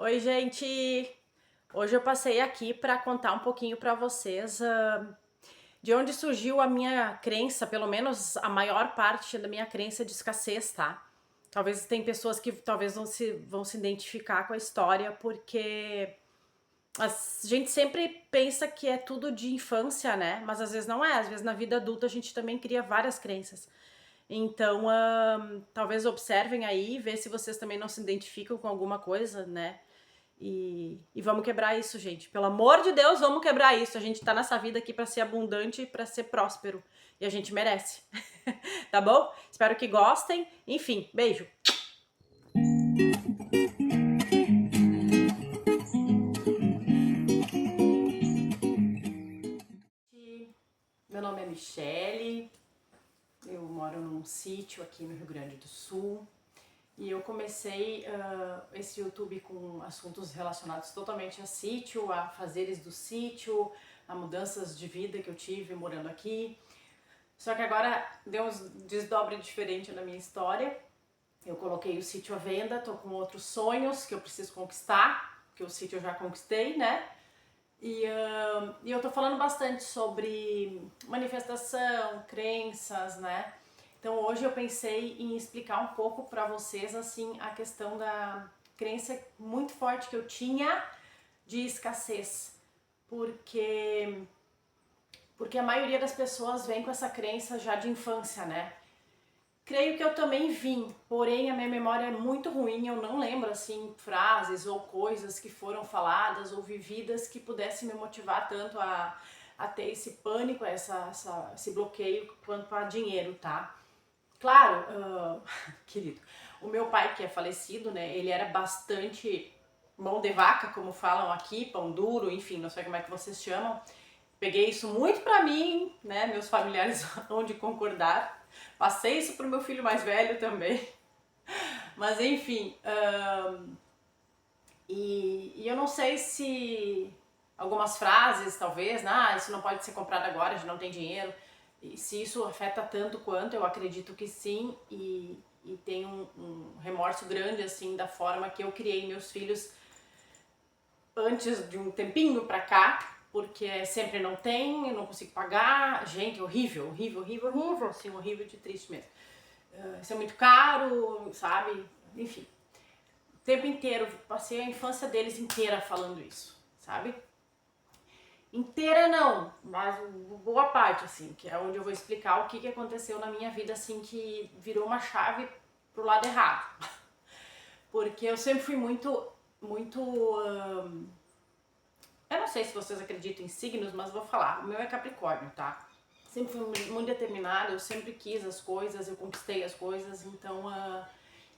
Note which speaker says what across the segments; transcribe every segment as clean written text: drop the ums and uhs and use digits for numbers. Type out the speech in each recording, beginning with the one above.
Speaker 1: Oi, gente! Hoje eu passei aqui para contar um pouquinho para vocês de onde surgiu a minha crença, pelo menos a maior parte da minha crença de escassez, tá? Talvez tem pessoas que talvez vão se identificar com a história, porque a gente sempre pensa que é tudo de infância, né? Mas às vezes não é, às vezes na vida adulta a gente também cria várias crenças. Então, talvez observem aí, ver se vocês também não se identificam com alguma coisa, né? E vamos quebrar isso, gente. Pelo amor de Deus, vamos quebrar isso. A gente tá nessa vida aqui pra ser abundante e pra ser próspero. E a gente merece. Tá bom? Espero que gostem. Enfim, beijo. Meu nome é Michele. Eu moro num sítio aqui no Rio Grande do Sul. E eu comecei esse YouTube com assuntos relacionados totalmente a sítio, a fazeres do sítio, a mudanças de vida que eu tive morando aqui. Só que agora deu uns desdobre diferente na minha história. Eu coloquei o sítio à venda, tô com outros sonhos que eu preciso conquistar, que o sítio eu já conquistei, né? E eu tô falando bastante sobre manifestação, crenças, né? Então hoje eu pensei em explicar um pouco para vocês assim a questão da crença muito forte que eu tinha de escassez, porque a maioria das pessoas vem com essa crença já de infância, né? Creio que eu também vim, porém a minha memória é muito ruim, eu não lembro assim frases ou coisas que foram faladas ou vividas que pudessem me motivar tanto a ter esse pânico, esse bloqueio quanto a dinheiro, tá? Claro, querido, o meu pai que é falecido, né, ele era bastante mão de vaca, como falam aqui, pão duro, enfim, não sei como é que vocês chamam. Peguei isso muito pra mim, né, meus familiares vão de concordar. Passei isso pro meu filho mais velho também. Mas enfim, e eu não sei se algumas frases, talvez, isso não pode ser comprado agora, a gente não tem dinheiro. E se isso afeta tanto quanto, eu acredito que sim, e tem um remorso grande, assim, da forma que eu criei meus filhos antes de um tempinho pra cá, porque sempre não tem, eu não consigo pagar. Gente, horrível, horrível, horrível, horrível, assim, horrível de triste mesmo. Isso é muito caro, sabe? Enfim, o tempo inteiro, passei a infância deles inteira falando isso, sabe? Inteira não, mas boa parte, assim, que é onde eu vou explicar o que aconteceu na minha vida, assim, que virou uma chave pro lado errado. Porque eu sempre fui muito, eu não sei se vocês acreditam em signos, mas vou falar, o meu é Capricórnio, tá? Sempre fui muito determinada, eu sempre quis as coisas, eu conquistei as coisas, então,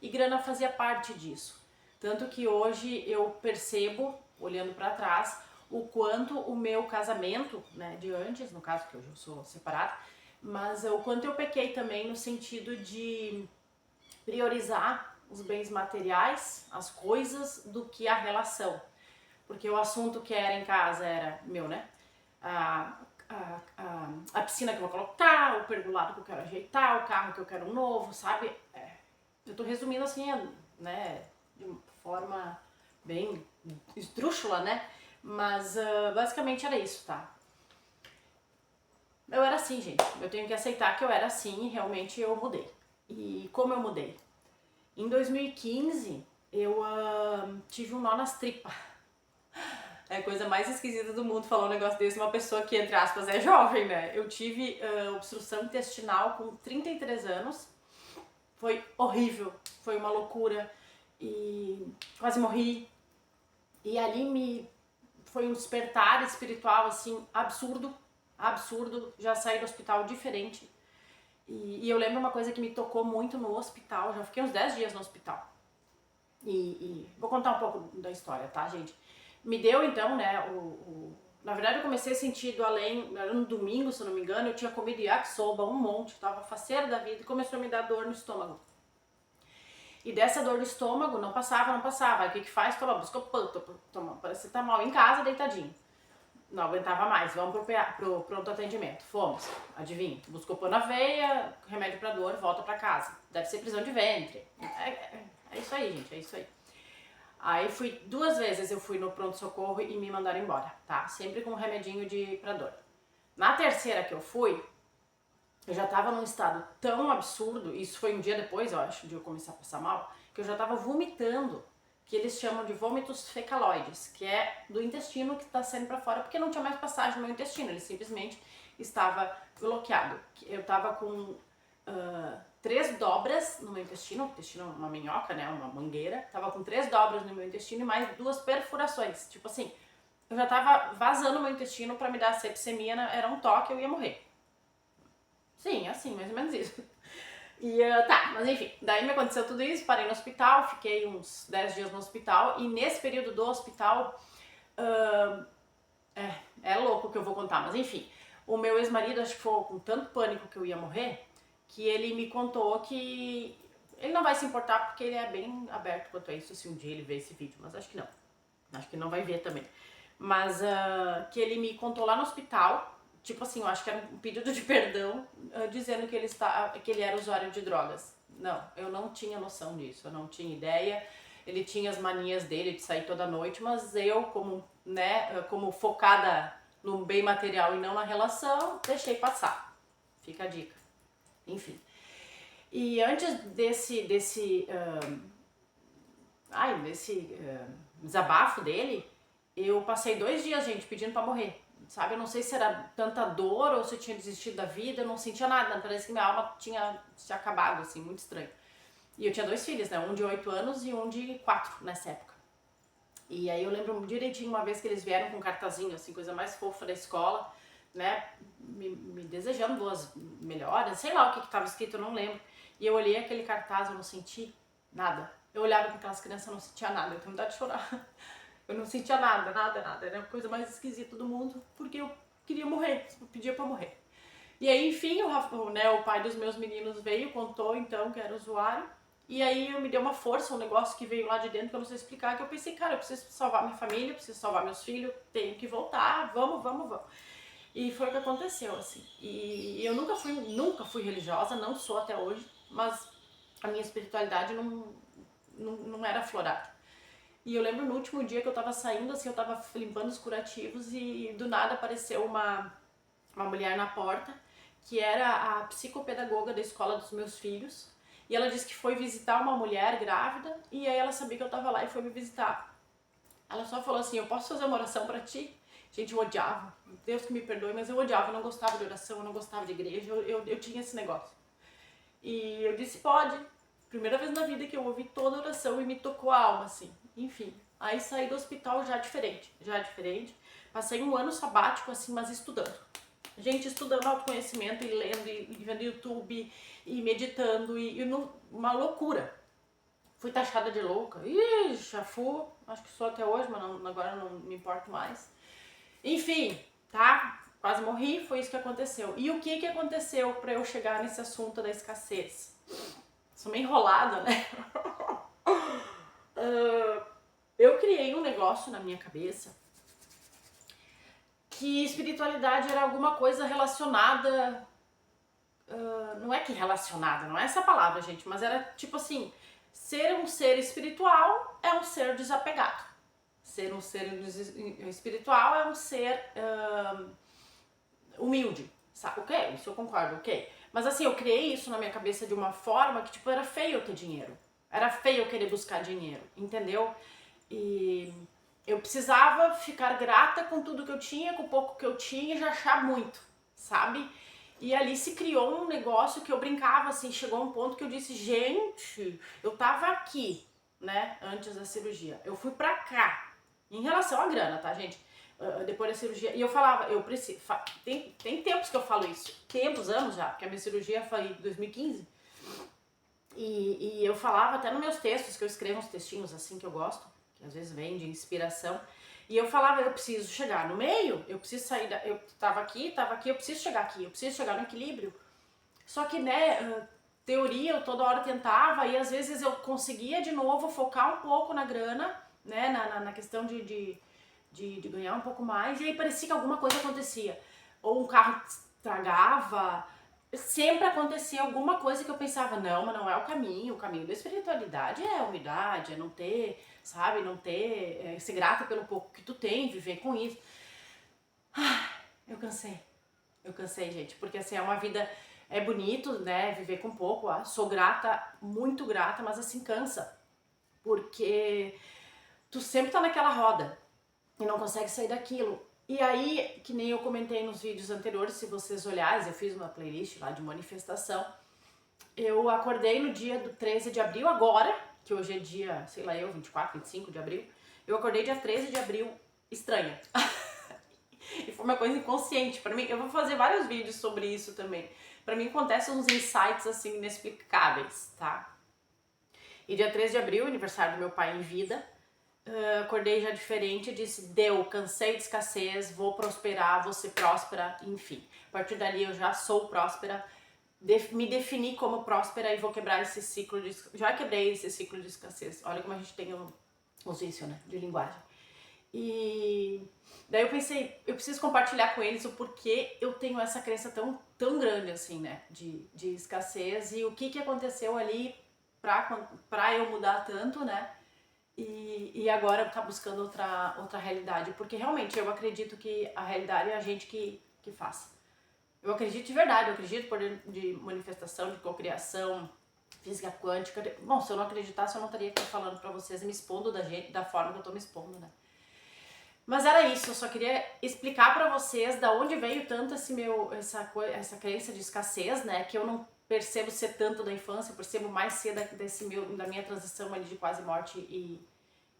Speaker 1: e grana fazia parte disso. Tanto que hoje eu percebo, olhando pra trás, o quanto o meu casamento, né, de antes, no caso que hoje eu sou separada, mas o quanto eu pequei também no sentido de priorizar os bens materiais, as coisas, do que a relação. Porque o assunto que era em casa era meu, né? A, a piscina que eu vou colocar, o pergolado que eu quero ajeitar, o carro que eu quero novo, sabe? Eu tô resumindo assim, né, de uma forma bem esdrúxula, né? Mas basicamente era isso, tá? Eu era assim, gente. Eu tenho que aceitar que eu era assim e realmente eu mudei. E como eu mudei? Em 2015, eu tive um nó nas tripas. É a coisa mais esquisita do mundo falar um negócio desse, uma pessoa que, entre aspas, é jovem, né? Eu tive obstrução intestinal com 33 anos. Foi horrível, foi uma loucura e quase morri. E ali foi um despertar espiritual, assim, absurdo, absurdo. Já saí do hospital diferente. E eu lembro uma coisa que me tocou muito no hospital, já fiquei uns 10 dias no hospital. E vou contar um pouco da história, tá, gente? Me deu então, né, na verdade eu comecei a sentir do além, era no domingo, se eu não me engano, eu tinha comido yakisoba um monte, tava faceira da vida e começou a me dar dor no estômago. E dessa dor no estômago não passava, não passava. Aí o que que faz? Toma Buscopan, toma paracetamol em casa, deitadinho. Não aguentava mais, vamos pro pronto atendimento. Fomos, adivinha, Buscopan na veia, remédio pra dor, volta pra casa. Deve ser prisão de ventre. É isso aí, gente, é isso aí. Aí fui 2 vezes, eu fui no pronto-socorro e me mandaram embora, tá? Sempre com um remedinho pra dor. Na terceira que eu fui, eu já tava num estado tão absurdo, isso foi um dia depois, eu acho, de eu começar a passar mal, que eu já tava vomitando, que eles chamam de vômitos fecaloides, que é do intestino que tá saindo pra fora, porque não tinha mais passagem no meu intestino, ele simplesmente estava bloqueado. Eu tava com 3 dobras no meu intestino, o intestino é uma minhoca, né, uma mangueira, tava com 3 dobras no meu intestino e mais 2 perfurações, tipo assim, eu já tava vazando o meu intestino pra me dar sepsemia, era um toque, eu ia morrer. Sim, assim, mais ou menos isso. E tá, mas enfim, daí me aconteceu tudo isso, parei no hospital, fiquei uns 10 dias no hospital, e nesse período do hospital, é louco o que eu vou contar, mas enfim, o meu ex-marido, acho que foi com tanto pânico que eu ia morrer, que ele me contou que ele não vai se importar porque ele é bem aberto quanto a isso, se um dia ele ver esse vídeo, mas acho que não. Acho que não vai ver também. Mas que ele me contou lá no hospital, tipo assim, eu acho que era um pedido de perdão, dizendo que que ele era usuário de drogas. Não, eu não tinha noção disso, eu não tinha ideia. Ele tinha as manias dele de sair toda noite, mas eu, como, né, como focada no bem material e não na relação, deixei passar. Fica a dica. Enfim. E antes desse desabafo dele, eu passei 2 dias, gente, pedindo pra morrer. Sabe, eu não sei se era tanta dor ou se eu tinha desistido da vida, eu não sentia nada, parece que minha alma tinha se acabado, assim, muito estranho. E eu tinha 2 filhos, né, um de 8 anos e um de 4 nessa época. E aí eu lembro direitinho uma vez que eles vieram com um cartazinho, assim, coisa mais fofa da escola, né, me desejando boas melhoras, sei lá o que tava escrito, eu não lembro. E eu olhei aquele cartaz, eu não senti nada. Eu olhava para aquelas crianças, eu não sentia nada, eu tenho vontade de chorar. Eu não sentia nada, nada, nada. Era a coisa mais esquisita do mundo, porque eu queria morrer, eu pedia pra morrer. E aí, enfim, o pai dos meus meninos veio, contou então que era usuário. E aí me deu uma força, um negócio que veio lá de dentro que eu não sei explicar, que eu pensei, cara, eu preciso salvar minha família, eu preciso salvar meus filhos, tenho que voltar, vamos. E foi o que aconteceu, assim. E eu nunca fui religiosa, não sou até hoje, mas a minha espiritualidade não era aflorada. E eu lembro no último dia que eu tava saindo, assim, eu tava limpando os curativos e do nada apareceu uma mulher na porta, que era a psicopedagoga da escola dos meus filhos. E ela disse que foi visitar uma mulher grávida e aí ela sabia que eu tava lá e foi me visitar. Ela só falou assim, eu posso fazer uma oração pra ti? Gente, eu odiava. Deus que me perdoe, mas eu odiava, eu não gostava de oração, eu não gostava de igreja, eu tinha esse negócio. E eu disse, pode. Primeira vez na vida que eu ouvi toda a oração e me tocou a alma, assim. Enfim, aí saí do hospital já diferente. Passei um ano sabático, assim, mas estudando. Gente, estudando autoconhecimento e lendo e vendo YouTube e meditando uma loucura. Fui taxada de louca. Ih, já fui. Acho que sou até hoje, mas agora não me importo mais. Enfim, tá? Quase morri, foi isso que aconteceu. E o que aconteceu pra eu chegar nesse assunto da escassez? Sou meio enrolada, né? Eu criei um negócio na minha cabeça que espiritualidade era alguma coisa relacionada. Não é que relacionada, não é essa palavra, gente, mas era tipo assim: ser um ser espiritual é um ser desapegado. Ser um ser espiritual é um ser humilde, sabe? Ok, isso eu concordo, ok. Mas assim, eu criei isso na minha cabeça de uma forma que, tipo, era feio eu ter dinheiro. Era feio eu querer buscar dinheiro, entendeu? E eu precisava ficar grata com tudo que eu tinha, com o pouco que eu tinha e já achar muito, sabe? E ali se criou um negócio que eu brincava, assim, chegou um ponto que eu disse, gente, eu tava aqui, né, antes da cirurgia. Eu fui pra cá, em relação à grana, tá, gente? Depois da cirurgia, e eu falava, eu preciso, tem tempos que eu falo isso, anos já, porque a minha cirurgia foi em 2015, e eu falava até nos meus textos, que eu escrevo uns textinhos assim que eu gosto, que às vezes vem de inspiração, e eu falava, eu preciso chegar no meio, eu preciso sair eu tava aqui, eu preciso chegar aqui, eu preciso chegar no equilíbrio. Só que, né, teoria eu toda hora tentava, e às vezes eu conseguia de novo focar um pouco na grana, né, na questão de ganhar um pouco mais, e aí parecia que alguma coisa acontecia. Ou um carro estragava, sempre acontecia alguma coisa que eu pensava, não, mas não é o caminho da espiritualidade é a humildade, é não ter, sabe, não ter, ser grata pelo pouco que tu tem, viver com isso. Eu cansei. Eu cansei, gente, porque assim, é uma vida, é bonito, né, viver com pouco, sou grata, muito grata, mas assim, cansa, porque tu sempre tá naquela roda e não consegue sair daquilo. E aí, que nem eu comentei nos vídeos anteriores, se vocês olharem, eu fiz uma playlist lá de manifestação, eu acordei no dia do 13 de abril, agora, que hoje é dia, sei lá eu, 24, 25 de abril, eu acordei dia 13 de abril, estranha. E foi uma coisa inconsciente para mim. Eu vou fazer vários vídeos sobre isso também. Para mim acontecem uns insights assim inexplicáveis, tá? E dia 13 de abril, aniversário do meu pai em vida, acordei já diferente, disse, deu, cansei de escassez, vou prosperar, vou ser próspera, enfim. A partir dali eu já sou próspera, me defini como próspera e vou quebrar esse ciclo de... Já quebrei esse ciclo de escassez. Olha como a gente tem um vício, né, de linguagem. E daí eu pensei, eu preciso compartilhar com eles o porquê eu tenho essa crença tão grande assim, né, de escassez e o que aconteceu ali pra eu mudar tanto, né, e agora tá buscando outra realidade, porque realmente eu acredito que a realidade é a gente que faz. Eu acredito de verdade, eu acredito no poder de manifestação, de cocriação, física quântica. Bom, se eu não acreditasse, eu não estaria aqui falando pra vocês e me expondo da forma que eu tô me expondo, né. Mas era isso, eu só queria explicar pra vocês da onde veio tanto essa crença de escassez, né, que eu não percebo ser tanto da infância, eu percebo mais ser da minha transição ali de quase morte e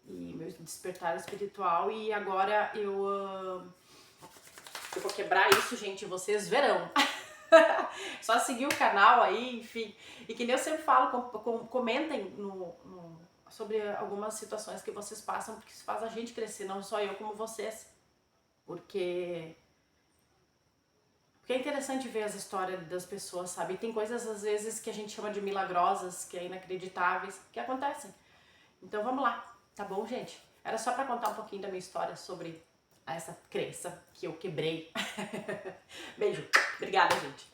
Speaker 1: meu despertar espiritual, e agora eu vou quebrar isso, gente, vocês verão. Só seguir o canal aí, enfim. E que nem eu sempre falo, comentem sobre algumas situações que vocês passam, porque isso faz a gente crescer, não só eu como vocês. Porque é interessante ver as histórias das pessoas, sabe? E tem coisas, às vezes, que a gente chama de milagrosas, que é inacreditáveis, que acontecem. Então vamos lá, tá bom, gente? Era só pra contar um pouquinho da minha história sobre essa crença que eu quebrei. Beijo. Obrigada, gente.